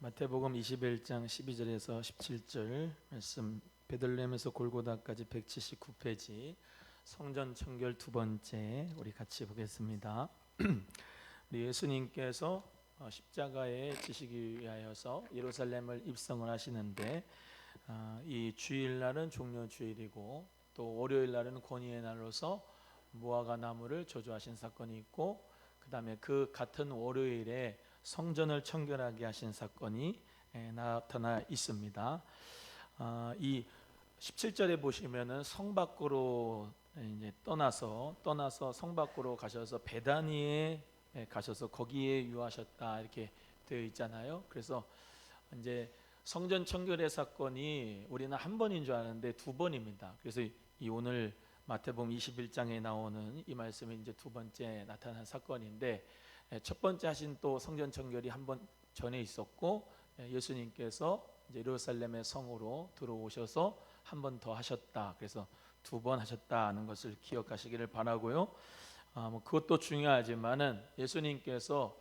마태복음 21장 12절에서 17절 말씀, 베들레헴에서 골고다까지 179페이지 성전 청결 두 번째 우리 같이 보겠습니다. 우리 예수님께서 십자가에 지시기 위하여서 예루살렘을 입성을 하시는데, 이 주일날은 종려 주일이고 또 월요일 날은 권위의 날로서 무화과 나무를 조조하신 사건이 있고, 그 다음에 그 같은 월요일에 성전을 청결하게 하신 사건이 나타나 있습니다. 이 17절에 보시면은 성 밖으로 이제 떠나서 성 밖으로 가셔서 베다니에 가셔서 거기에 유하셨다 이렇게 되어 있잖아요. 그래서 이제 성전 청결의 사건이 우리는 한 번인 줄 아는데 두 번입니다. 그래서 이 오늘 마태복음 21장에 나오는 이 말씀이 이제 두 번째 나타난 사건인데, 첫 번째 하신 또 성전 청결이 한 번 전에 있었고, 예수님께서 이제 예루살렘의 성으로 들어오셔서 한 번 더 하셨다. 그래서 두 번 하셨다는 것을 기억하시기를 바라고요. 그것도 중요하지만은 예수님께서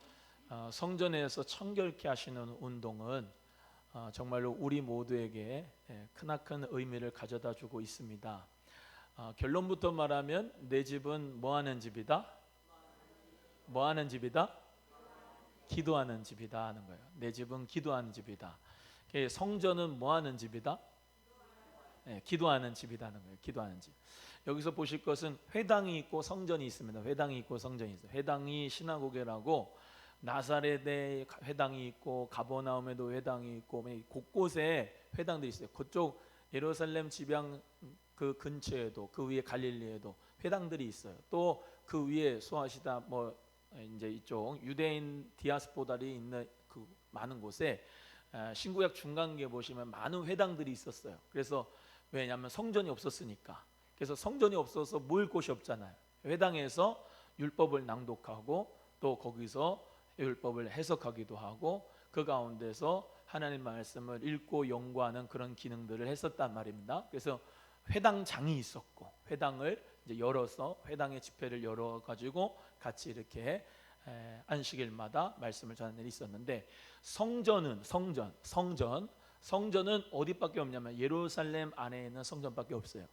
성전에서 청결케 하시는 운동은 정말로 우리 모두에게 크나큰 의미를 가져다 주고 있습니다. 결론부터 말하면 내 집은 뭐 하는 집이다? 뭐 하는 집이다? 기도하는 집이다 하는 거예요. 내 집은 기도하는 집이다. 성전은 뭐 하는 집이다? 기도하는 집이라는 거예요. 기도하는 집. 여기서 보실 것은 회당이 있고 성전이 있습니다. 회당이 있고 성전이 있어요. 회당이 시나고게라고, 나사렛에 회당이 있고 가버나움에도 회당이 있고 곳곳에 회당들이 있어요. 그쪽 예루살렘 지방 그 근처에도, 그 위에 갈릴리에도 회당들이 있어요. 또 그 위에 소아시다 뭐 이제 이쪽 유대인 디아스포다리 있는 그 많은 곳에 신구약 중간기에 보시면 많은 회당들이 있었어요. 그래서 왜냐하면 성전이 없었으니까. 그래서 성전이 없어서 모일 곳이 없잖아요. 회당에서 율법을 낭독하고 또 거기서 율법을 해석하기도 하고 그 가운데서 하나님 말씀을 읽고 연구하는 그런 기능들을 했었단 말입니다. 그래서 회당장이 있었고, 회당을 이제 열어서 회당의 집회를 열어 가지고 같이 이렇게 안식일마다 말씀을 전하는 일이 있었는데, 성전은 어디밖에 없냐면 예루살렘 안에 있는 성전밖에 없어요.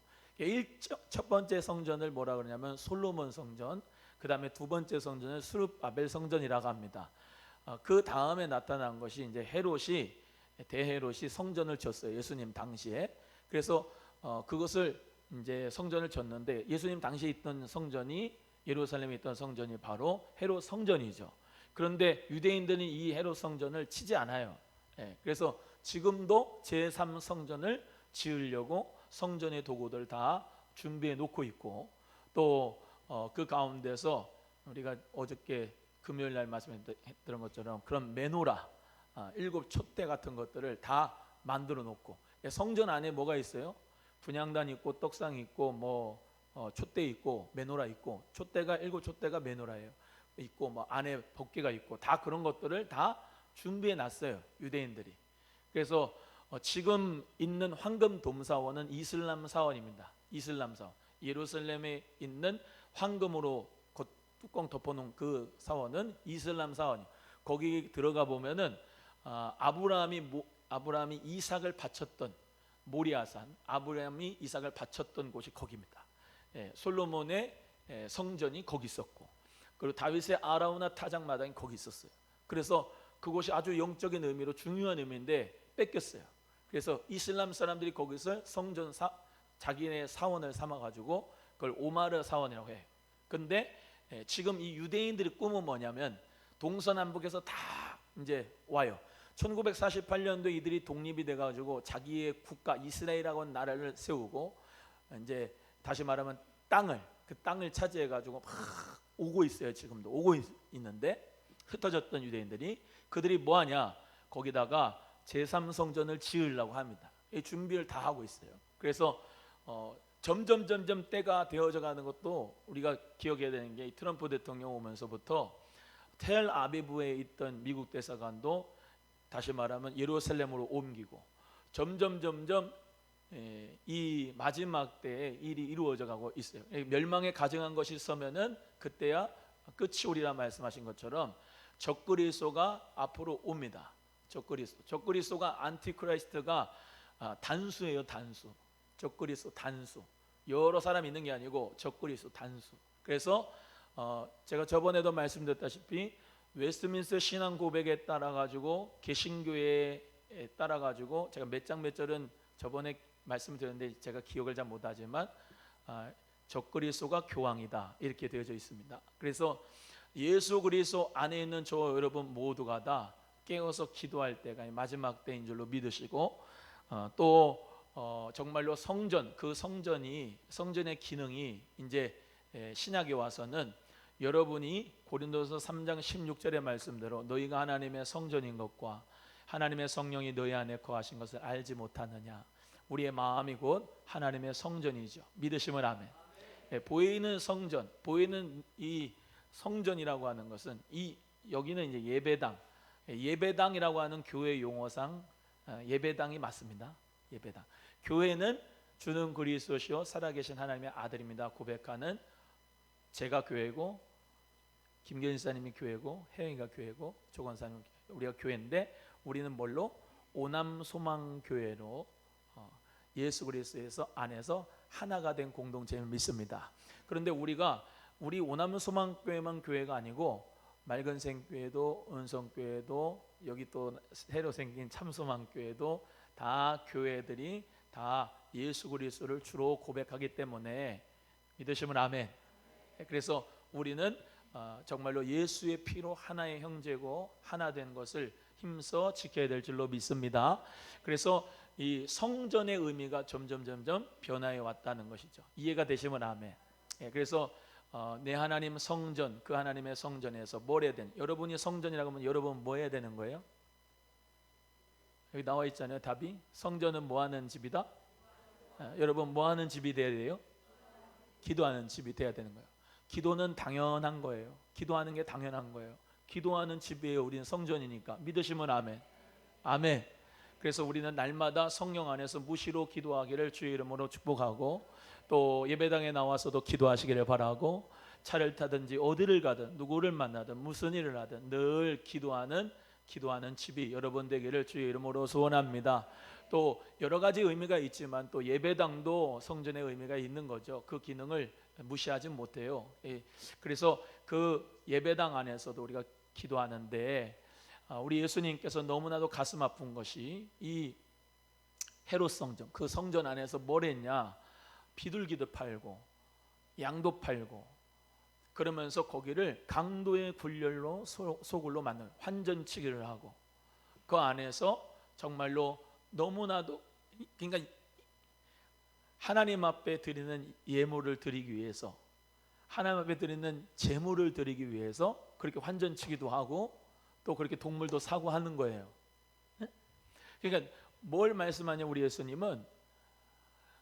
첫 번째 성전을 뭐라 그러냐면 솔로몬 성전, 그 다음에 두 번째 성전을 스룹바벨 성전이라고 합니다. 그 다음에 나타난 것이 이제 대헤롯이 성전을 졌어요. 예수님 당시에. 그래서 그것을 이제 성전을 졌는데, 예수님 당시에 있던 성전이, 예루살렘에 있던 성전이 바로 헤롯 성전이죠. 그런데 유대인들은 이 헤롯 성전을 치지 않아요. 그래서 지금도 제3성전을 지으려고 성전의 도구들 다 준비해 놓고 있고, 또 그 가운데서 우리가 어저께 금요일 날 말씀드린 것처럼 그런 메노라, 7촛대 같은 것들을 다 만들어 놓고, 성전 안에 뭐가 있어요? 분향단 있고 떡상 있고 뭐 촛대 있고 메노라 있고, 촛대가 7촛대가 메노라예요. 있고 뭐 안에 법궤가 있고, 다 그런 것들을 다 준비해 놨어요, 유대인들이. 그래서 지금 있는 황금 돔사원은 이슬람 사원입니다. 이슬람 사원. 예루살렘에 있는 황금으로 뚜껑 덮어놓은 그 사원은 이슬람 사원이에요. 거기 들어가 보면은 아브라함이 이삭을 바쳤던 모리아산, 아브라함이 이삭을 바쳤던 곳이 거기입니다. 솔로몬의 성전이 거기 있었고, 그리고 다윗의 아라우나 타작마당이 거기 있었어요. 그래서 그곳이 아주 영적인 의미로 중요한 의미인데 뺏겼어요. 그래서 이슬람 사람들이 거기서 성전 자기네 사원을 삼아가지고 그걸 오마르 사원이라고 해요. 근데 지금 이 유대인들의 꿈은 뭐냐면, 동서남북에서 다 이제 와요. 1948년도 이들이 독립이 돼가지고 자기의 국가 이스라엘이라고 하는 나라를 세우고, 이제 다시 말하면 그 땅을 차지해가지고 막 오고 있어요. 지금도 오고 있는데, 흩어졌던 유대인들이, 그들이 뭐하냐, 거기다가 제3성전을 지으려고 합니다. 이 준비를 다 하고 있어요. 그래서 점점 때가 되어져 가는 것도 우리가 기억해야 되는 게, 트럼프 대통령 오면서부터 텔 아비브에 있던 미국 대사관도 다시 말하면 예루살렘으로 옮기고, 점점 이 마지막 때에 일이 이루어져 가고 있어요. 멸망에 가증한 것이 있으면은 그때야 끝이 오리라 말씀하신 것처럼 적그리스도가 앞으로 옵니다. 적그리스도. 적그리스도가 안티크라이스트가 단수예요, 단수. 적그리스도 단수. 여러 사람 있는 게 아니고 적그리스도 단수. 그래서 제가 저번에도 말씀드렸다시피 웨스트민스터 신앙 고백에 따라 가지고 개신교에 따라 가지고 제가 몇 장 몇 절은 저번에 말씀드렸는데 제가 기억을 잘 못하지만 적그리스도가 교황이다 이렇게 되어져 있습니다. 그래서 예수 그리스도 안에 있는 저 여러분 모두가 다 깨어서 기도할 때가 마지막 때인 줄로 믿으시고 또 정말로 성전, 그 성전의 기능이 이제 신약에 와서는 여러분이 고린도서 3장 16절의 말씀대로 너희가 하나님의 성전인 것과 하나님의 성령이 너희 안에 거하신 것을 알지 못하느냐. 우리의 마음이 곧 하나님의 성전이죠. 믿으시면 아멘. 보이는 성전, 보이는 이 성전이라고 하는 것은 여기는 이제 예배당이라고 하는 교회 용어상 예배당이 맞습니다. 예배당. 교회는 주는 그리스도시요 살아계신 하나님의 아들입니다 고백하는 제가 교회고 김경진 사님이 교회고 혜영이가 교회고 조건사님 우리가 교회인데 우리는 뭘로 오남소망교회로 예수 그리스도에서 안에서 하나가 된 공동체를 믿습니다. 그런데 우리 오남소망교회만 교회가 아니고 맑은생교회도 은성교회도 여기 또 새로 생긴 참소망교회도 다 교회들이 다 예수 그리스도를 주로 고백하기 때문에 믿으시면 아멘. 그래서 우리는 정말로 예수의 피로 하나의 형제고 하나 된 것을 힘써 지켜야 될 줄로 믿습니다. 그래서 이 성전의 의미가 점점 변화해 왔다는 것이죠. 이해가 되시면 아멘. 그래서 내 하나님 성전, 그 하나님의 성전에서 뭘 해야 되는, 여러분이 성전이라고 하면 여러분 뭐 해야 되는 거예요? 여기 나와 있잖아요. 답이 성전은 뭐 하는 집이다? 여러분 뭐 하는 집이 돼야 돼요? 기도하는 집이 돼야 되는 거예요. 기도는 당연한 거예요. 기도하는 게 당연한 거예요. 기도하는 집이에요. 우리는 성전이니까. 믿으시면 아멘. 아멘. 그래서 우리는 날마다 성령 안에서 무시로 기도하기를 주의 이름으로 축복하고 또 예배당에 나와서도 기도하시기를 바라고 차를 타든지 어디를 가든 누구를 만나든 무슨 일을 하든 늘 기도하는 집이 여러분 되기를 주의 이름으로 소원합니다. 또 여러 가지 의미가 있지만 또 예배당도 성전의 의미가 있는 거죠. 그 기능을 무시하지 못해요. 그래서 그 예배당 안에서도 우리가 기도하는데 우리 예수님께서 너무나도 가슴 아픈 것이 이 헤롯 성전, 그 성전 안에서 뭘 했냐? 비둘기도 팔고 양도 팔고 그러면서 거기를 강도의 굴렬로 소굴로 만든 환전치기를 하고 그 안에서 정말로 너무나도 그러니까 하나님 앞에 드리는 예물을 드리기 위해서 하나님 앞에 드리는 제물을 드리기 위해서 그렇게 환전치기도 하고 또 그렇게 동물도 사고 하는 거예요. 그러니까 뭘 말씀하냐 우리 예수님은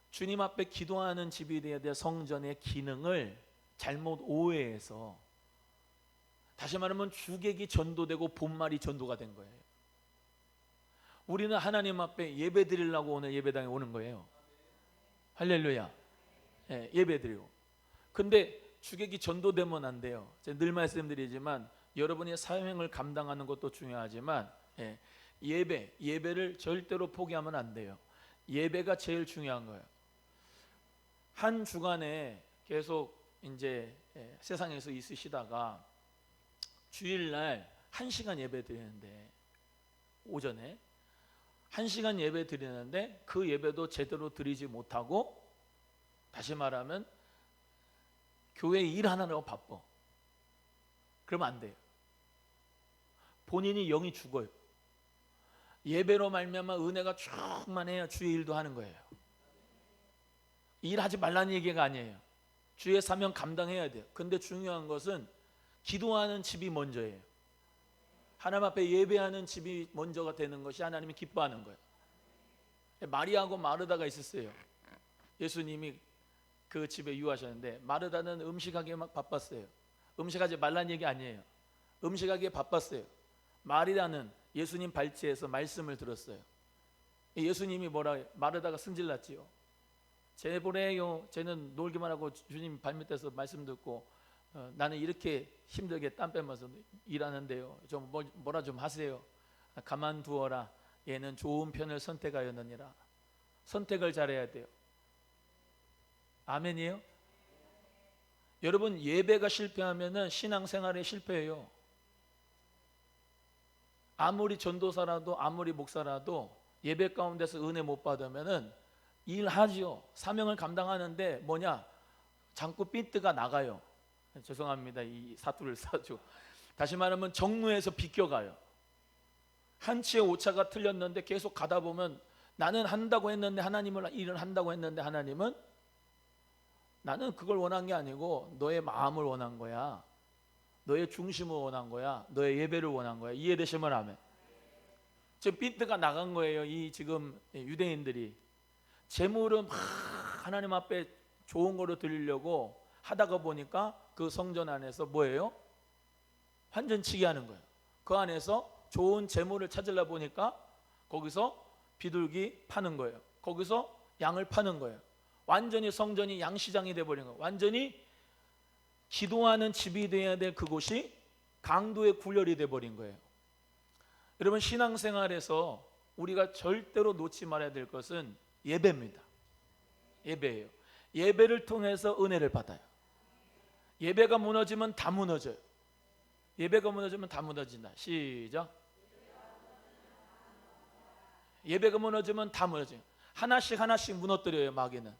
주님 앞에 기도하는 집이 되어야 될 성전의 기능을 잘못 오해해서 다시 말하면 주객이 전도되고 본말이 전도가 된 거예요. 우리는 하나님 앞에 예배 드리려고 오늘 예배당에 오는 거예요. 할렐루야. 예배 드리고. 근데 주객이 전도되면 안 돼요. 제가 늘 말씀드리지만 여러분의 사명을 감당하는 것도 중요하지만 예배를 절대로 포기하면 안 돼요. 예배가 제일 중요한 거예요. 한 주간에 계속 이제 세상에서 있으시다가 주일날 1시간 예배 드리는데 오전에 1시간 예배 드리는데 그 예배도 제대로 드리지 못하고 다시 말하면 교회 일 하느라고 바빠. 그러면 안 돼요. 본인이 영이 죽어요. 예배로 말미암아 은혜가 충만해야 주의 일도 하는 거예요. 일하지 말라는 얘기가 아니에요. 주의 사명 감당해야 돼요. 근데 중요한 것은 기도하는 집이 먼저예요. 하나님 앞에 예배하는 집이 먼저가 되는 것이 하나님이 기뻐하는 거예요. 마리아하고 마르다가 있었어요. 예수님이 그 집에 유하셨는데 마르다는 음식하기에 막 바빴어요. 음식하지 말라는 얘기 아니에요. 음식하기에 바빴어요. 마리아는 예수님 발치에서 말씀을 들었어요. 예수님이 뭐라 해요? 마르다가 승질났지요. 제보래요. 쟤는 놀기만 하고 주님 발밑에서 말씀 듣고 나는 이렇게 힘들게 땀 빼면서 일하는데요. 좀 뭐라 좀 하세요. 가만두어라. 얘는 좋은 편을 선택하였느니라. 선택을 잘해야 돼요. 아멘이에요? 여러분, 예배가 실패하면은 신앙생활에 실패해요. 아무리 전도사라도 아무리 목사라도 예배 가운데서 은혜 못 받으면은 일하지요. 사명을 감당하는데 뭐냐? 자꾸 삐뜨가 나가요. 죄송합니다. 이 사투를 써가지고. 다시 말하면 정무에서 비껴가요. 한치의 오차가 틀렸는데 계속 가다 보면 나는 한다고 했는데 하나님은 일을 한다고 했는데 하나님은 나는 그걸 원한 게 아니고 너의 마음을 원한 거야. 너의 중심을 원한 거야. 너의 예배를 원한 거야. 이해되시면 아멘. 지금 삐뜨가 나간 거예요. 이 지금 유대인들이 재물은 막 하나님 앞에 좋은 거로 드리려고 하다가 보니까 그 성전 안에서 뭐예요? 환전치기 하는 거예요. 그 안에서 좋은 재물을 찾으려 보니까 거기서 비둘기 파는 거예요. 거기서 양을 파는 거예요. 완전히 성전이 양시장이 돼버린 거예요. 완전히 기도하는 집이 돼야 될 그곳이 강도의 굴열이 돼버린 거예요. 여러분, 신앙생활에서 우리가 절대로 놓지 말아야 될 것은 예배입니다. 예배예요. 예배를 통해서 은혜를 받아요. 예배가 무너지면 다 무너져요. 예배가 무너지면 다 무너진다. 시작. 예배가 무너지면 다 무너져요. 하나씩 무너뜨려요. 마귀는.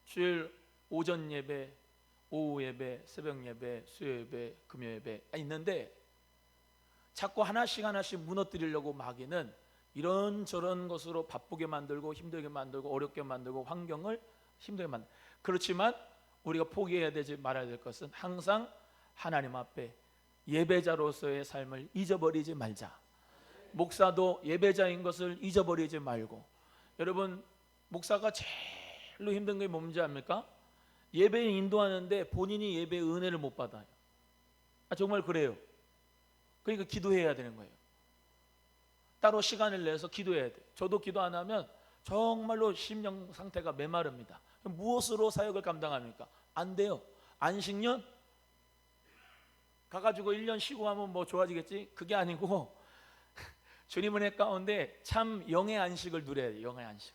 주일 오전 예배, 오후 예배, 새벽 예배, 수요 예배, 금요 예배 있는데 자꾸 하나씩 무너뜨리려고 마귀는 이런저런 것으로 바쁘게 만들고 힘들게 만들고 어렵게 만들고 환경을 힘들게 만들고. 그렇지만 우리가 포기해야 되지 말아야 될 것은 항상 하나님 앞에 예배자로서의 삶을 잊어버리지 말자. 목사도 예배자인 것을 잊어버리지 말고. 여러분, 목사가 제일로 힘든 게 뭔지 압니까? 예배에 인도하는데 본인이 예배의 은혜를 못 받아요. 정말 그래요. 그러니까 기도해야 되는 거예요. 따로 시간을 내서 기도해야 돼요. 저도 기도 안 하면 정말로 심령 상태가 메마릅니다. 무엇으로 사역을 감당합니까? 안 돼요. 안식년 가가지고 1년 쉬고 하면 뭐 좋아지겠지? 그게 아니고 주님 은혜 가운데 참 영의 안식을 누려야 돼요. 영의 안식.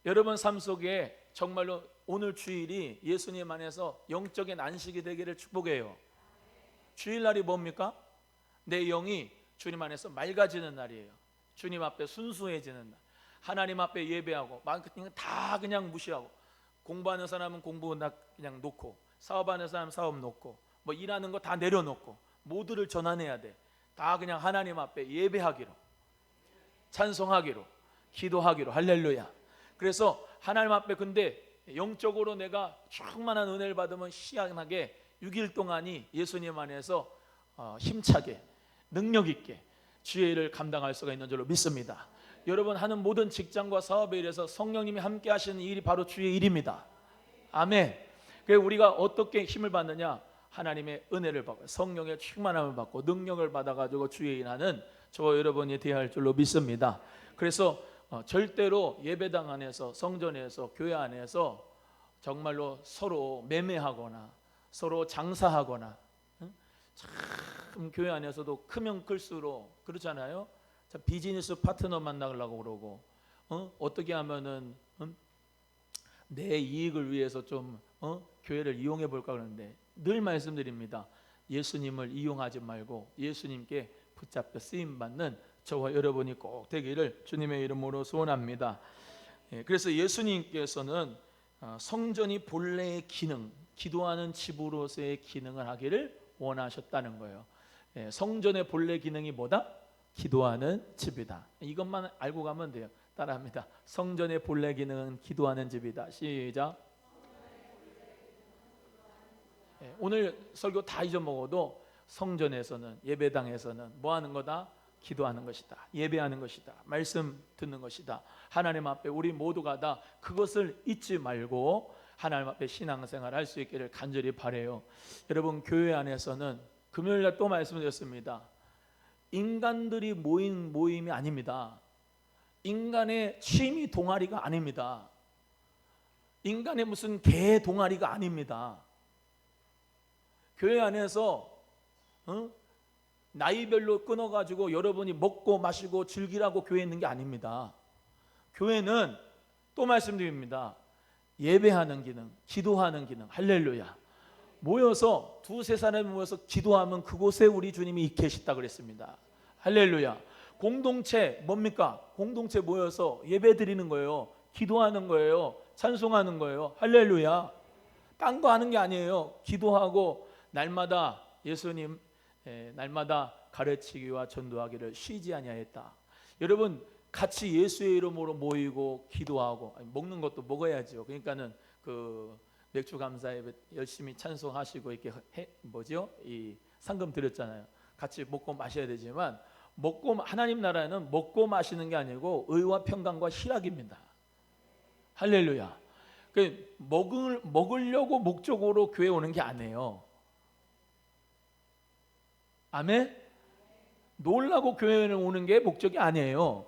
여러분 삶 속에 정말로 오늘 주일이 예수님 안에서 영적인 안식이 되기를 축복해요. 주일날이 뭡니까? 내 영이 주님 안에서 맑아지는 날이에요. 주님 앞에 순수해지는 날. 하나님 앞에 예배하고 마케팅은 다 그냥 무시하고, 공부하는 사람은 공부 그냥 놓고, 사업하는 사람은 사업 놓고, 뭐 일하는 거 다 내려놓고 모두를 전환해야 돼. 다 그냥 하나님 앞에 예배하기로, 찬송하기로, 기도하기로. 할렐루야. 그래서 하나님 앞에 근데 영적으로 내가 충만한 은혜를 받으면 희한하게 6일 동안이 예수님 안에서 힘차게 능력 있게 주의 일을 감당할 수가 있는 줄로 믿습니다. 여러분 하는 모든 직장과 사업에 일해서 성령님이 함께 하시는 일이 바로 주의 일입니다. 아멘. 그래서 우리가 어떻게 힘을 받느냐? 하나님의 은혜를 받고 성령의 충만함을 받고 능력을 받아가지고 주의 일하는 저와 여러분이 되어야 할 줄로 믿습니다. 그래서 절대로 예배당 안에서, 성전에서, 교회 안에서 정말로 서로 매매하거나 서로 장사하거나, 참 교회 안에서도 크면 클수록 그렇잖아요. 비즈니스 파트너 만나려고 그러고, 어떻게 하면은 내 이익을 위해서 좀 교회를 이용해 볼까 그러는데 늘 말씀드립니다. 예수님을 이용하지 말고 예수님께 붙잡혀 쓰임 받는 저와 여러분이 꼭 되기를 주님의 이름으로 소원합니다. 그래서 예수님께서는 성전이 본래의 기능, 기도하는 집으로서의 기능을 하기를 원하셨다는 거예요. 성전의 본래 기능이 뭐다? 기도하는 집이다. 이것만 알고 가면 돼요. 따라합니다. 성전의 본래 기능은 기도하는 집이다. 시작. 오늘 설교 다 잊어먹어도 성전에서는, 예배당에서는 뭐 하는 거다? 기도하는 것이다. 예배하는 것이다. 말씀 듣는 것이다. 하나님 앞에 우리 모두가 다 그것을 잊지 말고 하나님 앞에 신앙생활 할 수 있기를 간절히 바라요. 여러분 교회 안에서는 금요일날 또 말씀드렸습니다. 인간들이 모인 모임이 아닙니다. 인간의 취미 동아리가 아닙니다. 인간의 무슨 개 동아리가 아닙니다. 교회 안에서 나이별로 끊어가지고 여러분이 먹고 마시고 즐기라고 교회에 있는 게 아닙니다. 교회는 또 말씀드립니다. 예배하는 기능, 기도하는 기능. 할렐루야. 모여서 두세 사람이 모여서 기도하면 그곳에 우리 주님이 있게 계시다 그랬습니다. 할렐루야. 공동체 뭡니까? 공동체 모여서 예배 드리는 거예요. 기도하는 거예요. 찬송하는 거예요. 할렐루야. 딴 거 하는 게 아니에요. 기도하고 날마다 예수님 날마다 가르치기와 전도하기를 쉬지 아니하였다. 여러분 같이 예수의 이름으로 모이고 기도하고 먹는 것도 먹어야죠. 그러니까는 그 맥주 감사에 열심히 찬송하시고 이렇게 이 상금 드렸잖아요. 같이 먹고 마셔야 되지만 하나님 나라는 먹고 마시는 게 아니고 의와 평강과 희락입니다. 할렐루야. 먹으려고 목적으로 교회 오는 게 아니에요. 아멘. 놀라고 교회에 오는 게 목적이 아니에요.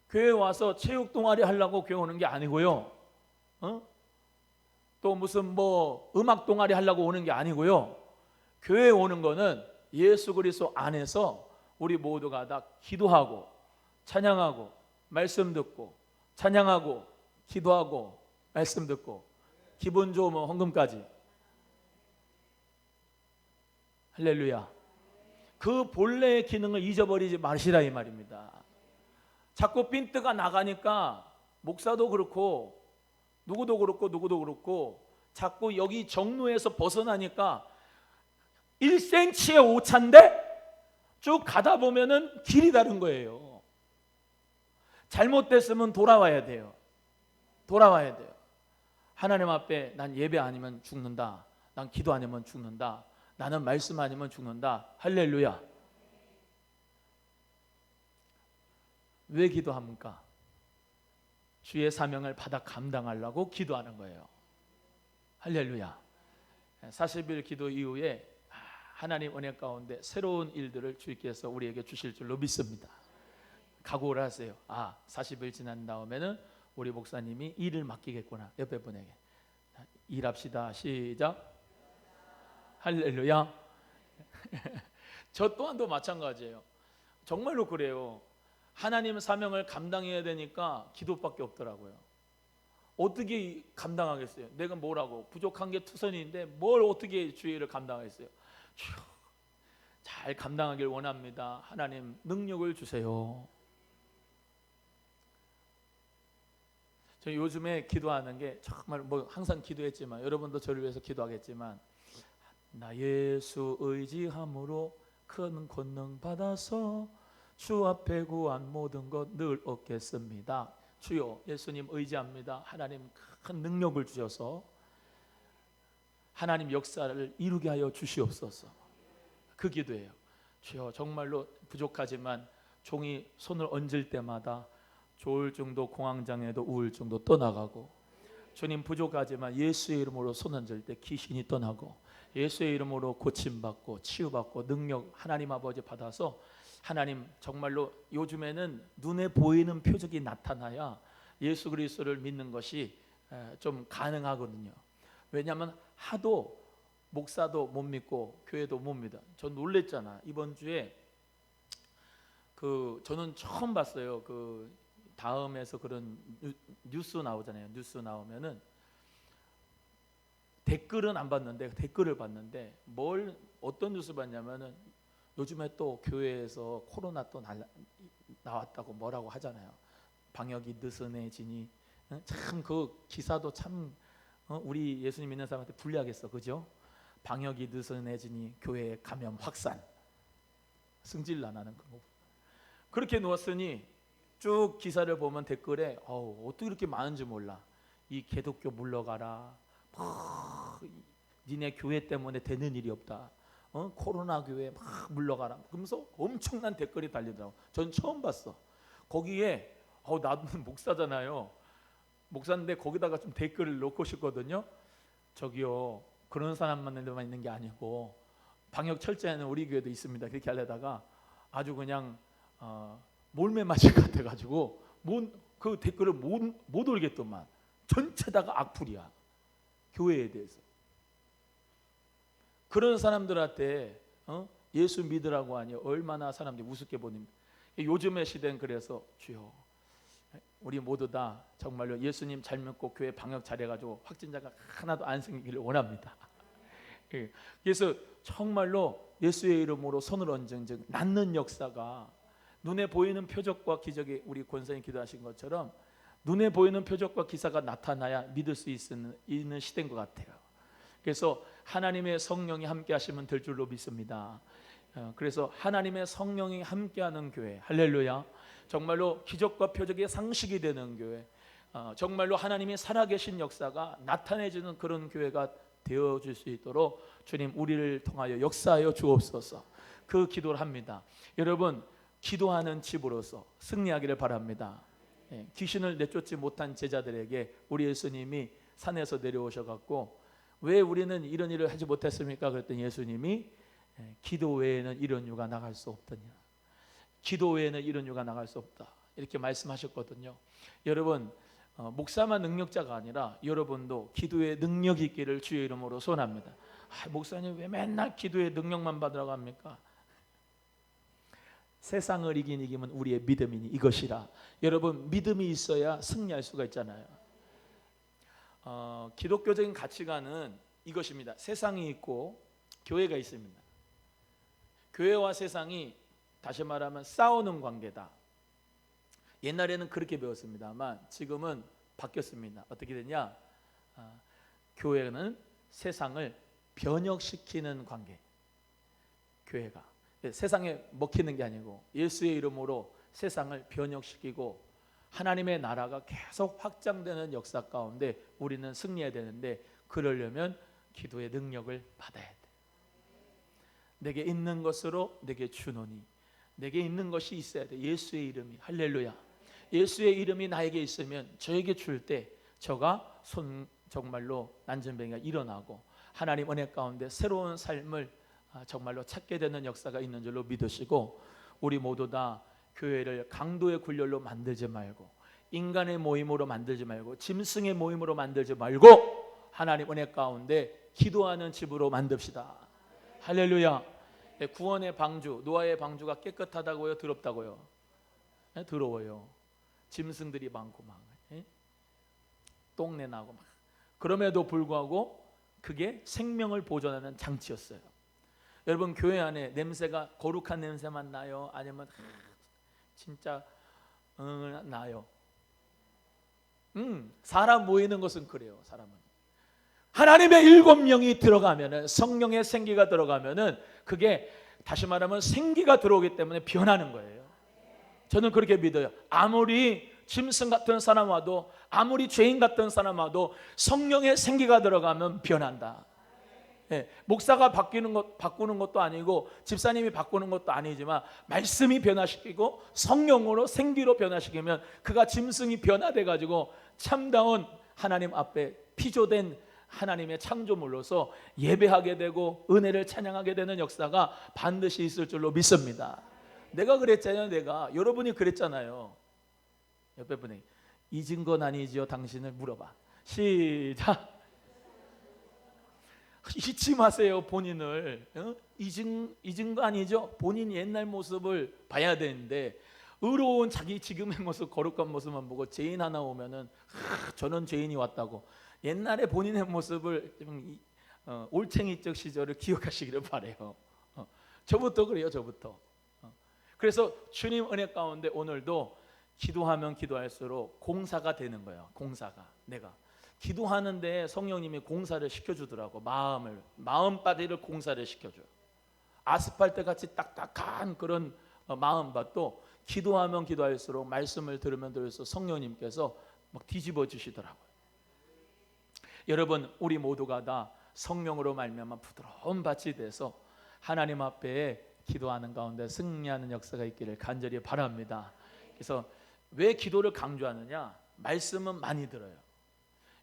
교회 와서 체육 동아리 하려고 교회 오는 게 아니고요. 또 무슨 음악 동아리 하려고 오는 게 아니고요. 교회에 오는 거는 예수 그리스도 안에서 우리 모두가 다 기도하고 찬양하고 말씀 듣고 찬양하고 기도하고 말씀 듣고 기분 좋으면 헌금까지. 할렐루야. 그 본래의 기능을 잊어버리지 마시라 이 말입니다. 자꾸 핀트가 나가니까 목사도 그렇고 누구도 그렇고 자꾸 여기 정로에서 벗어나니까 1cm의 오차인데 쭉 가다 보면은 길이 다른 거예요. 잘못됐으면 돌아와야 돼요. 하나님 앞에 난 예배 아니면 죽는다. 난 기도 아니면 죽는다. 나는 말씀 아니면 죽는다. 할렐루야. 왜 기도합니까? 주의 사명을 받아 감당하려고 기도하는 거예요. 할렐루야. 40일 기도 이후에 하나님 은혜 가운데 새로운 일들을 주께서 우리에게 주실 줄로 믿습니다. 각오를 하세요. 40일 지난 다음에는 우리 목사님이 일을 맡기겠구나. 옆에 분에게 일합시다. 시작. 할렐루야. 저 또한도 마찬가지예요. 정말로 그래요. 하나님 사명을 감당해야 되니까 기도밖에 없더라고요. 어떻게 감당하겠어요? 내가 뭐라고 부족한 게 투선인데 뭘 어떻게 주의를 감당하겠어요? 잘 감당하길 원합니다. 하나님 능력을 주세요. 저 요즘에 기도하는 게 정말 항상 기도했지만 여러분도 저를 위해서 기도하겠지만 나 예수 의지함으로 큰 권능 받아서 주 앞에 구한 모든 것 늘 얻겠습니다. 주여 예수님 의지합니다. 하나님 큰 능력을 주셔서 하나님 역사를 이루게 하여 주시옵소서. 그 기도예요. 주여 정말로 부족하지만 종이 손을 얹을 때마다 조울증도 공황장애도 우울증도 떠나가고 주님 부족하지만 예수의 이름으로 손 얹을 때 귀신이 떠나고 예수의 이름으로 고침받고 치유받고 능력 하나님 아버지 받아서 하나님 정말로 요즘에는 눈에 보이는 표적이 나타나야 예수 그리스도를 믿는 것이 좀 가능하거든요. 왜냐하면 하도 목사도 못 믿고 교회도 못 믿어. 전 놀랬잖아. 이번 주에 저는 처음 봤어요. 다음에서 그런 뉴스 나오잖아요. 뉴스 나오면은 댓글은 안 봤는데 댓글을 봤는데 어떤 뉴스 봤냐면은 요즘에 또 교회에서 코로나 또 나왔다고 뭐라고 하잖아요. 방역이 느슨해지니 참 그 기사도 참 우리 예수님 믿는 사람한테 불리하겠어, 그죠? 방역이 느슨해지니 교회 감염 확산, 승질 나는 거. 그렇게 놓았으니 쭉 기사를 보면 댓글에 어떻게 이렇게 많은지 몰라. 이 기독교 물러가라. 니네 교회 때문에 되는 일이 없다. 코로나 교회 막 물러가라. 그러면서 엄청난 댓글이 달리더라고. 전 처음 봤어. 거기에 나도 목사잖아요. 목사인데 거기다가 좀 댓글을 넣고 싶거든요. 저기요 그런 사람만 있는 게 아니고 방역 철저하는 우리 교회도 있습니다. 그렇게 하려다가 아주 그냥 몰매 맞을 것 같아가지고 그 댓글을 못 올겠더만. 전체다가 악플이야. 교회에 대해서. 그런 사람들한테 예수 믿으라고 하니 얼마나 사람들이 우습게 보는. 요즘의 시대는 그래서 주여 우리 모두 다 정말로 예수님 잘 믿고 교회 방역 잘해가지고 확진자가 하나도 안 생기기를 원합니다. 그래서 정말로 예수의 이름으로 손을 얹은 즉 낫는 역사가 눈에 보이는 표적과 기적이 우리 권사님 기도하신 것처럼 눈에 보이는 표적과 기사가 나타나야 믿을 수 있는 시대인 것 같아요. 그래서 하나님의 성령이 함께 하시면 될 줄로 믿습니다. 그래서 하나님의 성령이 함께하는 교회, 할렐루야. 정말로 기적과 표적의 상식이 되는 교회, 정말로 하나님이 살아계신 역사가 나타내주는 그런 교회가 되어줄 수 있도록 주님 우리를 통하여 역사하여 주옵소서. 그 기도를 합니다. 여러분 기도하는 집으로서 승리하기를 바랍니다. 귀신을 내쫓지 못한 제자들에게 우리 예수님이 산에서 내려오셔갖고 왜 우리는 이런 일을 하지 못했습니까? 그랬더니 예수님이 기도 외에는 이런 유가 나갈 수 없더냐. 기도 외에는 이런 유가 나갈 수 없다. 이렇게 말씀하셨거든요. 여러분 목사만 능력자가 아니라 여러분도 기도의 능력이 있기를 주의 이름으로 소원합니다. 목사님 왜 맨날 기도의 능력만 받으라고 합니까? 세상을 이기면 우리의 믿음이니 이것이라. 여러분 믿음이 있어야 승리할 수가 있잖아요. 기독교적인 가치관은 이것입니다. 세상이 있고 교회가 있습니다. 교회와 세상이 다시 말하면 싸우는 관계다. 옛날에는 그렇게 배웠습니다만 지금은 바뀌었습니다. 어떻게 되냐? 교회는 세상을 변혁시키는 관계. 교회가 세상에 먹히는 게 아니고 예수의 이름으로 세상을 변혁시키고 하나님의 나라가 계속 확장되는 역사 가운데 우리는 승리해야 되는데 그러려면 기도의 능력을 받아야 돼. 내게 있는 것으로 내게 주노니 내게 있는 것이 있어야 돼. 예수의 이름이 할렐루야. 예수의 이름이 나에게 있으면 저에게 줄 때 저가 정말로 난전병이가 일어나고 하나님 은혜 가운데 새로운 삶을 정말로 찾게 되는 역사가 있는 줄로 믿으시고 우리 모두 다 교회를 강도의 굴열로 만들지 말고 인간의 모임으로 만들지 말고 짐승의 모임으로 만들지 말고 하나님 은혜 가운데 기도하는 집으로 만듭시다. 할렐루야. 구원의 방주, 노아의 방주가 깨끗하다고요? 더럽다고요? 더러워요. 짐승들이 많고 막 똥내 나고 막. 그럼에도 불구하고 그게 생명을 보존하는 장치였어요. 여러분 교회 안에 냄새가 거룩한 냄새만 나요? 아니면 진짜 나요? 사람 모이는 것은 그래요. 사람은 하나님의 7명이 들어가면은 성령의 생기가 들어가면은 그게 다시 말하면 생기가 들어오기 때문에 변하는 거예요. 저는 그렇게 믿어요. 아무리 짐승 같은 사람 와도 아무리 죄인 같은 사람 와도 성령의 생기가 들어가면 변한다. 목사가 바꾸는 것도 아니고 집사님이 바꾸는 것도 아니지만 말씀이 변화시키고 성령으로 생기로 변화시키면 그가 짐승이 변화돼 가지고 참다운 하나님 앞에 피조된 하나님의 창조물로서 예배하게 되고 은혜를 찬양하게 되는 역사가 반드시 있을 줄로 믿습니다. 내가 그랬잖아요. 여러분이 그랬잖아요. 옆에 분이 잊은 건 아니지요? 당신을 물어봐. 시작. 잊지 마세요. 본인을 잊은 거 아니죠? 본인 옛날 모습을 봐야 되는데 의로운 자기 지금의 모습, 거룩한 모습만 보고 죄인 하나 오면은 저는 죄인이 왔다고 옛날에 본인의 모습을 올챙이적 시절을 기억하시기를 바래요. 저부터 그래요. 저부터. 그래서 주님 은혜 가운데 오늘도 기도하면 기도할수록 공사가 되는 거예요. 공사가 내가 기도하는데 성령님이 공사를 시켜주더라고. 마음바디를 공사를 시켜줘요. 아스팔트 같이 딱딱한 그런 마음밭도 기도하면 기도할수록 말씀을 들으면 들을수록 성령님께서 막 뒤집어 주시더라고요. 여러분 우리 모두가 다 성령으로 말미암아 부드러운 밭이 돼서 하나님 앞에 기도하는 가운데 승리하는 역사가 있기를 간절히 바랍니다. 그래서 왜 기도를 강조하느냐? 말씀은 많이 들어요.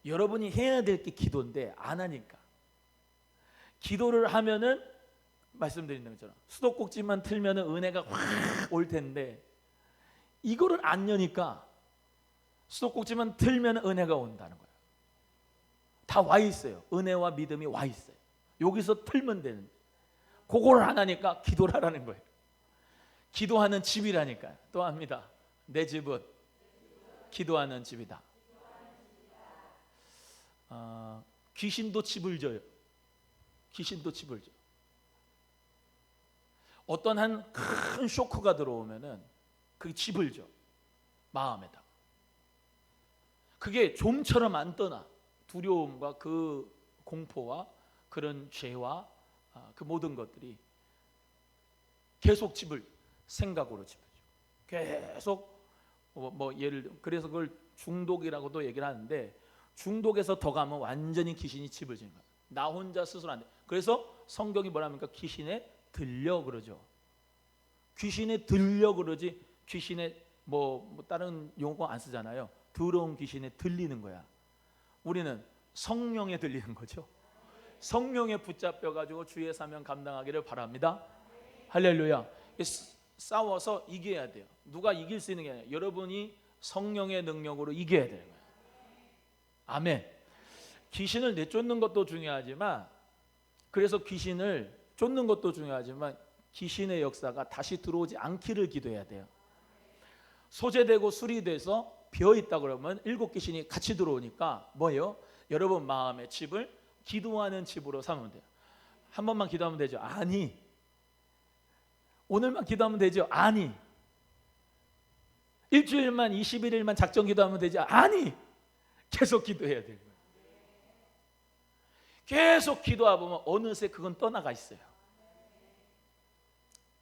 여러분이 해야 될 게 기도인데 안 하니까. 기도를 하면은 말씀드리는 것처럼 수도꼭지만 틀면은 은혜가 확 올 텐데 이거를 안 여니까 수도꼭지만 틀면은 은혜가 온다는 거예요. 다 와 있어요. 은혜와 믿음이 와 있어요. 여기서 틀면 되는데 그걸 안 하니까 기도를 하라는 거예요. 기도하는 집이라니까요. 또 합니다. 내 집은 기도하는 집이다. 귀신도 집을 져요. 귀신도 집을 져. 어떤 한 큰 쇼크가 들어오면은 그 집을 져. 마음에다. 그게 좀처럼 안 떠나. 두려움과 그 공포와 그런 죄와 그 모든 것들이 계속 집을 생각으로 집을 져. 계속 예를 그래서 그걸 중독이라고도 얘기를 하는데, 중독에서 더 가면 완전히 귀신이 집을 지는 거야. 나 혼자 스스로 안 돼. 그래서 성경이 뭐랍니까? 귀신에 들려 그러죠. 귀신에 들려 그러지, 귀신에 다른 용어 안 쓰잖아요. 더러운 귀신에 들리는 거야. 우리는 성령에 들리는 거죠. 성령에 붙잡혀 가지고 주의 사명 감당하기를 바랍니다. 할렐루야. 싸워서 이겨야 돼요. 누가 이길 수 있는 게 아니라 여러분이 성령의 능력으로 이겨야 되는 거예요. 아멘. 귀신을 내쫓는 것도 중요하지만, 그래서 귀신을 쫓는 것도 중요하지만 귀신의 역사가 다시 들어오지 않기를 기도해야 돼요. 소재되고 수리돼서 비어있다 그러면 7 귀신이 같이 들어오니까 뭐예요? 여러분 마음의 집을 기도하는 집으로 삼으면 돼요. 한 번만 기도하면 되죠? 아니. 오늘만 기도하면 되죠? 아니. 일주일만 21일만 작정 기도하면 되죠? 아니. 계속 기도해야 돼요. 계속 기도하다 보면 어느새 그건 떠나가 있어요.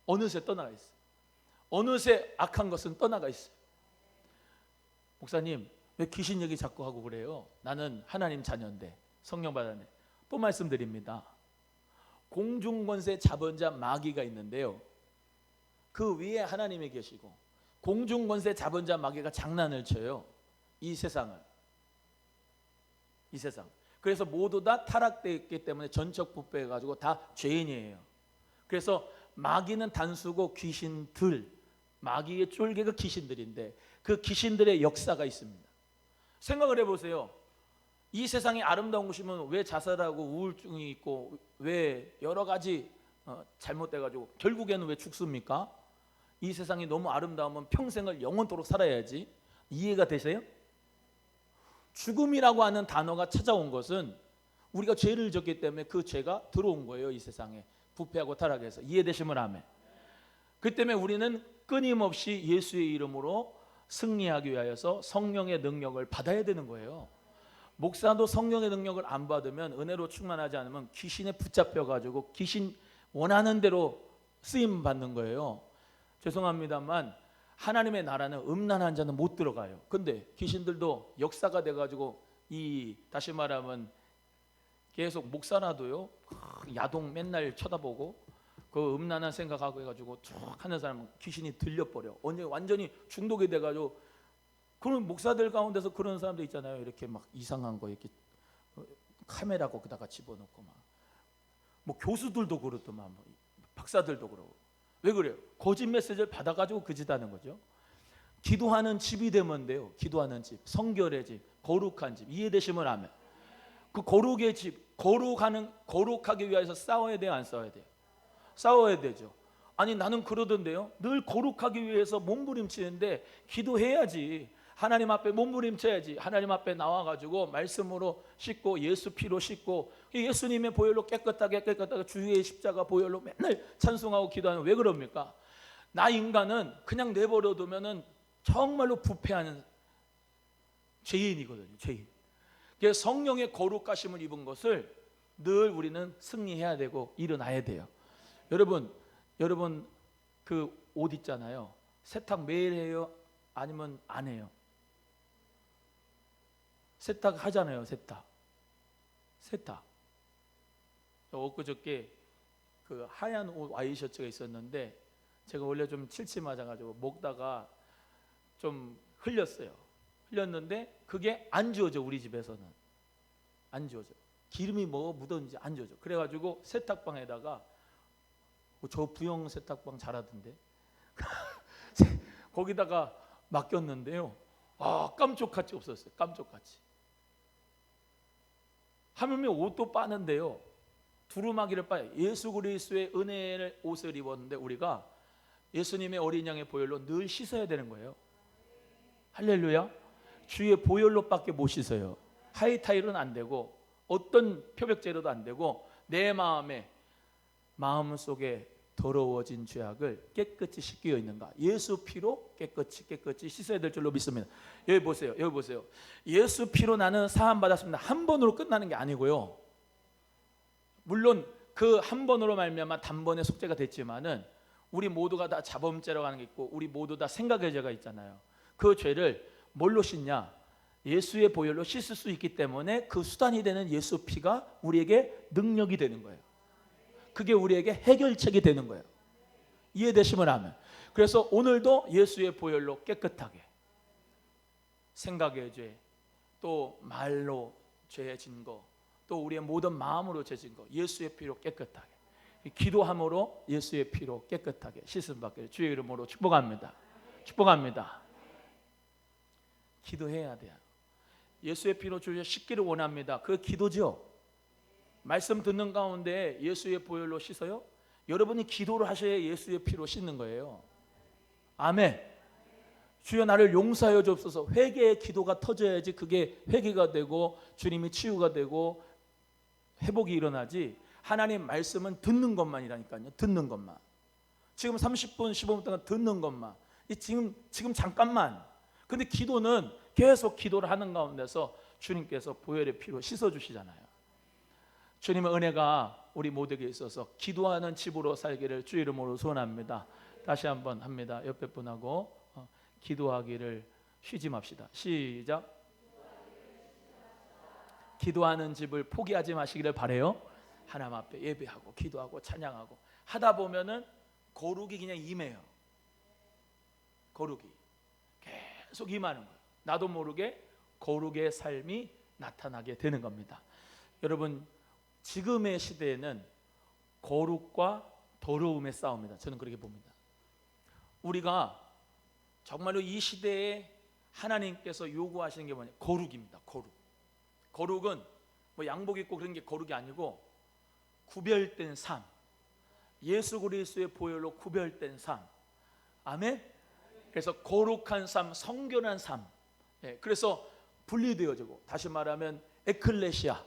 어느새 떠나가 있어요. 어느새 악한 것은 떠나가 있어요. 목사님, 왜 귀신 얘기 자꾸 하고 그래요? 나는 하나님 자녀인데, 성령 받았네. 또 말씀드립니다. 공중권세 자본자 마귀가 있는데요, 그 위에 하나님이 계시고 공중권세 자본자 마귀가 장난을 쳐요. 이 세상을. 이 세상. 그래서 모두 다 타락되어 있기 때문에 전적 부패해가지고 다 죄인이에요. 그래서 마귀는 단수고 귀신들, 마귀의 쫄개가 귀신들인데 그 귀신들의 역사가 있습니다. 생각을 해보세요. 이 세상이 아름다운 곳이면 왜 자살하고 우울증이 있고 왜 여러 가지 잘못돼가지고 결국에는 왜 죽습니까? 이 세상이 너무 아름다우면 평생을 영원토록 살아야지. 이해가 되세요? 죽음이라고 하는 단어가 찾아온 것은 우리가 죄를 졌기 때문에 그 죄가 들어온 거예요. 이 세상에 부패하고 타락해서. 이해되시면 아멘. 그 때문에 우리는 끊임없이 예수의 이름으로 승리하기 위하여서 성령의 능력을 받아야 되는 거예요. 목사도 성령의 능력을 안 받으면, 은혜로 충만하지 않으면 귀신에 붙잡혀가지고 귀신 원하는 대로 쓰임 받는 거예요. 죄송합니다만 하나님의 나라는 음란한 자는 못 들어가요. 근데 귀신들도 역사가 돼가지고 다시 말하면 계속 목사라도요, 야동 맨날 쳐다보고 그 음란한 생각하고 해가지고 쭉 하는 사람은 귀신이 들려버려. 완전히 중독이 돼가지고. 그런 목사들 가운데서 그런 사람도 있잖아요. 이렇게 막 이상한 거 이렇게 카메라 거기다가 집어넣고 뭐 교수들도 그렇더만, 박사들도 그러고. 왜 그래요? 거짓 메시지를 받아가지고 그 짓 하는 거죠. 기도하는 집이 되면 돼요. 기도하는 집, 성결의 집, 거룩한 집. 이해되시면 아멘. 그 거룩의 집, 거룩하기 위해서 싸워야 돼요, 안 싸워야 돼요? 싸워야 되죠. 아니 나는 그러던데요, 늘 거룩하기 위해서 몸부림치는데 기도해야지. 하나님 앞에 몸부림쳐야지. 하나님 앞에 나와가지고 말씀으로 씻고 예수 피로 씻고 예수님의 보혈로 깨끗하게 주의 십자가 보혈로 맨날 찬송하고 기도하는. 왜 그럽니까? 나 인간은 그냥 내버려두면은 정말로 부패하는 죄인이거든요. 죄인. 그래서 성령의 거룩하심을 입은 것을 늘 우리는 승리해야 되고 일어나야 돼요. 여러분 그 옷 있잖아요. 세탁 매일 해요? 아니면 안 해요? 세탁 하잖아요. 세탁. 엊그저께 그 하얀 옷 와이셔츠가 있었는데 제가 원래 좀 칠칠 맞아가지고 먹다가 좀 흘렸는데 그게 안 지워져. 우리 집에서는 안 지워져. 기름이 묻었는지 안 지워져. 그래가지고 세탁방에다가, 저 부영 세탁방 잘하던데 거기다가 맡겼는데요, 깜짝같이 없었어요. 깜짝같이. 하물며 옷도 빠는데요, 두루마기를 빨아요. 예수 그리스도의 은혜의 옷을 입었는데 우리가 예수님의 어린 양의 보혈로 늘 씻어야 되는 거예요. 할렐루야. 주의 보혈로밖에 못 씻어요. 하이타일은 안 되고 어떤 표백제로도 안 되고 내 마음 속에 더러워진 죄악을 깨끗이 씻겨 있는가? 예수 피로 깨끗이 씻어야 될 줄로 믿습니다. 여기 보세요. 예수 피로 나는 사함 받았습니다. 한 번으로 끝나는 게 아니고요. 물론 그 한 번으로 말미암아 단번에 속죄가 됐지만은 우리 모두가 다 자범죄라고 하는 게 있고 우리 모두 다 생각의 죄가 있잖아요. 그 죄를 뭘로 씻냐? 예수의 보혈로 씻을 수 있기 때문에 그 수단이 되는 예수 피가 우리에게 능력이 되는 거예요. 그게 우리에게 해결책이 되는 거예요. 이해되시면 아멘. 그래서 오늘도 예수의 보혈로 깨끗하게 생각의 죄, 또 말로 죄진 거, 또 우리의 모든 마음으로 죄진 거 예수의 피로 깨끗하게 기도함으로 예수의 피로 깨끗하게 씻음 받기를 주의 이름으로 축복합니다. 축복합니다. 기도해야 돼요. 예수의 피로 주여 씻기를 원합니다. 그 기도죠. 말씀 듣는 가운데 예수의 보혈로 씻어요? 여러분이 기도를 하셔야 예수의 피로 씻는 거예요. 아멘. 주여 나를 용서하여 주옵소서. 회개의 기도가 터져야지 그게 회개가 되고 주님이 치유가 되고 회복이 일어나지. 하나님 말씀은 듣는 것만이라니까요. 듣는 것만. 지금 30분 15분 동안 듣는 것만. 지금 잠깐만. 근데 기도는 계속 기도를 하는 가운데서 주님께서 보혈의 피로 씻어주시잖아요. 주님의 은혜가 우리 모두에게 있어서 기도하는 집으로 살기를 주의 이름으로 소원합니다. 다시 한번 합니다. 옆에 분하고 기도하기를 쉬지 맙시다. 시작. 기도하는 집을 포기하지 마시기를 바라요. 하나님 앞에 예배하고 기도하고 찬양하고 하다 보면은 거룩이 그냥 임해요. 거룩이 계속 임하는 거예요. 나도 모르게 거룩의 삶이 나타나게 되는 겁니다. 여러분 지금의 시대에는 거룩과 더러움의 싸움이다. 저는 그렇게 봅니다. 우리가 정말로 이 시대에 하나님께서 요구하시는 게 뭐냐? 거룩입니다. 거룩은 뭐 양복 입고 그런 게 거룩이 아니고 구별된 삶. 예수 그리스도의 보혈로 구별된 삶. 아멘. 그래서 거룩한 삶, 성결한 삶. 그래서 분리되어지고 다시 말하면 에클레시아.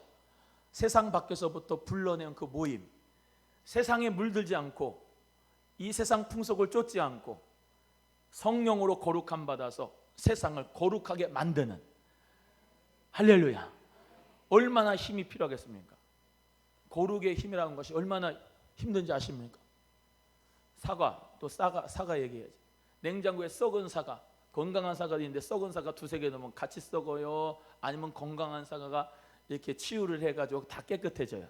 세상 밖에서부터 불러내온 그 모임, 세상에 물들지 않고 이 세상 풍속을 쫓지 않고 성령으로 거룩함 받아서 세상을 거룩하게 만드는 할렐루야. 얼마나 힘이 필요하겠습니까? 거룩의 힘이라는 것이 얼마나 힘든지 아십니까? 사과, 또 사과 얘기해야지. 냉장고에 썩은 사과, 건강한 사과도 있는데 썩은 사과 두세 개 넣으면 같이 썩어요? 아니면 건강한 사과가 이렇게 치유를 해가지고 다 깨끗해져요?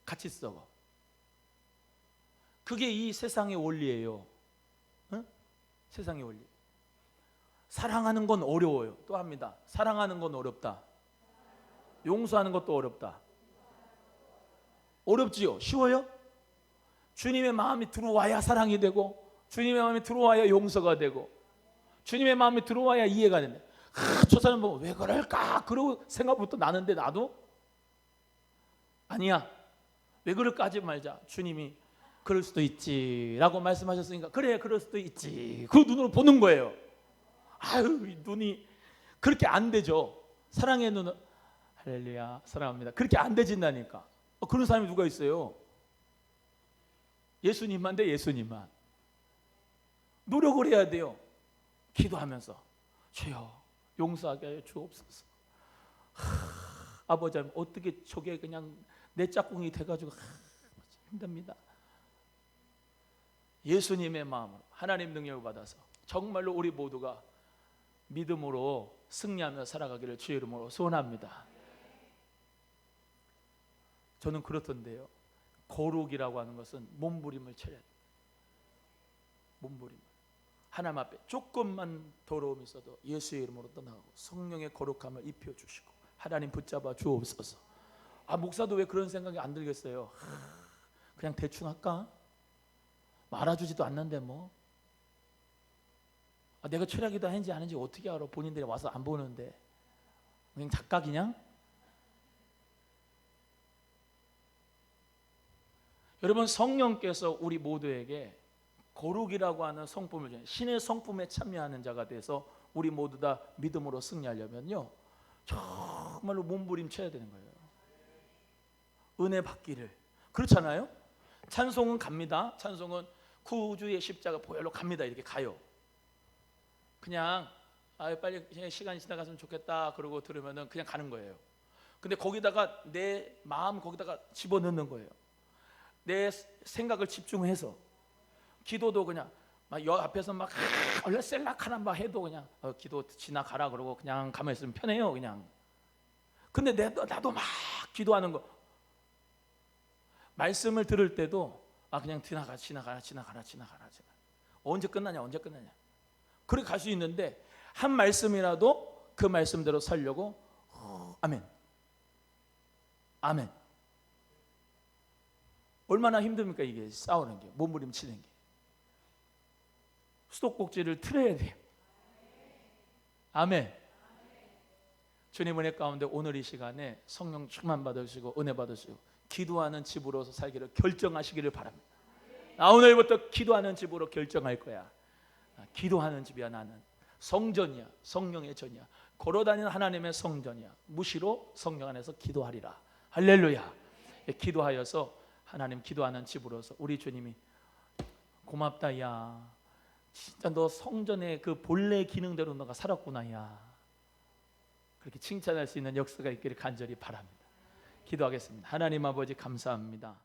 같이 썩어. 그게 이 세상의 원리예요. 응? 세상의 원리. 사랑하는 건 어려워요. 또 합니다. 사랑하는 건 어렵다. 용서하는 것도 어렵다. 어렵지요? 쉬워요? 주님의 마음이 들어와야 사랑이 되고 주님의 마음이 들어와야 용서가 되고 주님의 마음이 들어와야 이해가 된다. 저 사람 보면 왜 그럴까? 그러고 생각부터 나는데 나도 아니야. 왜 그럴까 하지 말자. 주님이 그럴 수도 있지 라고 말씀하셨으니까 그래 그럴 수도 있지. 그 눈으로 보는 거예요. 아유 눈이 그렇게 안 되죠. 사랑의 눈은 할렐루야 사랑합니다. 그렇게 안 되진다니까. 그런 사람이 누가 있어요? 예수님만 돼. 예수님만. 노력을 해야 돼요. 기도하면서 주여 용서하게 하여 주옵소서. 아버지 어떻게 저게 그냥 내 짝꿍이 돼가지고 힘듭니다. 예수님의 마음으로 하나님 능력을 받아서 정말로 우리 모두가 믿음으로 승리하며 살아가기를 주의 이름으로 소원합니다. 저는 그렇던데요. 거룩이라고 하는 것은 몸부림을 쳐야 돼요. 몸부림을. 하나님 앞에 조금만 더러움이 있어도 예수의 이름으로 떠나가고 성령의 거룩함을 입혀주시고 하나님 붙잡아 주옵소서. 목사도 왜 그런 생각이 안 들겠어요? 그냥 대충 할까? 알아주지도 않는데 뭐 내가 철학이다 했는지 아닌지 어떻게 알아? 본인들이 와서 안 보는데 그냥 작가 그냥? 여러분, 성령께서 우리 모두에게 거룩이라고 하는 성품을 주는, 신의 성품에 참여하는 자가 돼서 우리 모두 다 믿음으로 승리하려면요, 정말로 몸부림쳐야 되는 거예요. 은혜 받기를. 그렇잖아요? 찬송은 갑니다. 찬송은 구주의 십자가 보혈로 갑니다. 이렇게 가요. 그냥 빨리 시간이 지나갔으면 좋겠다 그러고 들으면은 그냥 가는 거예요. 근데 거기다가 내 마음 거기다가 집어넣는 거예요. 내 생각을 집중해서. 기도도 그냥 막 여 앞에서 막 얼라셀락하나 막 해도 그냥 기도 지나가라 그러고 그냥 가만히 있으면 편해요, 그냥. 근데 나도 막 기도하는 거, 말씀을 들을 때도 그냥 지나가라. 언제 끝나냐. 그렇게 갈 수 있는데 한 말씀이라도 그 말씀대로 살려고 아멘. 얼마나 힘듭니까, 이게 싸우는 게, 몸부림치는 게. 수도꼭지를 틀어야 돼요. 아멘. 주님 은혜 가운데 오늘 이 시간에 성령 충만 받으시고 은혜 받으시고 기도하는 집으로서 살기를 결정하시기를 바랍니다. 오늘부터 기도하는 집으로 결정할 거야. 기도하는 집이야. 나는 성전이야. 성령의 전이야. 걸어다니는 하나님의 성전이야. 무시로 성령 안에서 기도하리라. 할렐루야. 기도하여서 하나님 기도하는 집으로서 우리 주님이 고맙다 야, 진짜 너 성전의 그 본래 기능대로 너가 살았구나 야, 그렇게 칭찬할 수 있는 역사가 있기를 간절히 바랍니다. 기도하겠습니다. 하나님 아버지 감사합니다.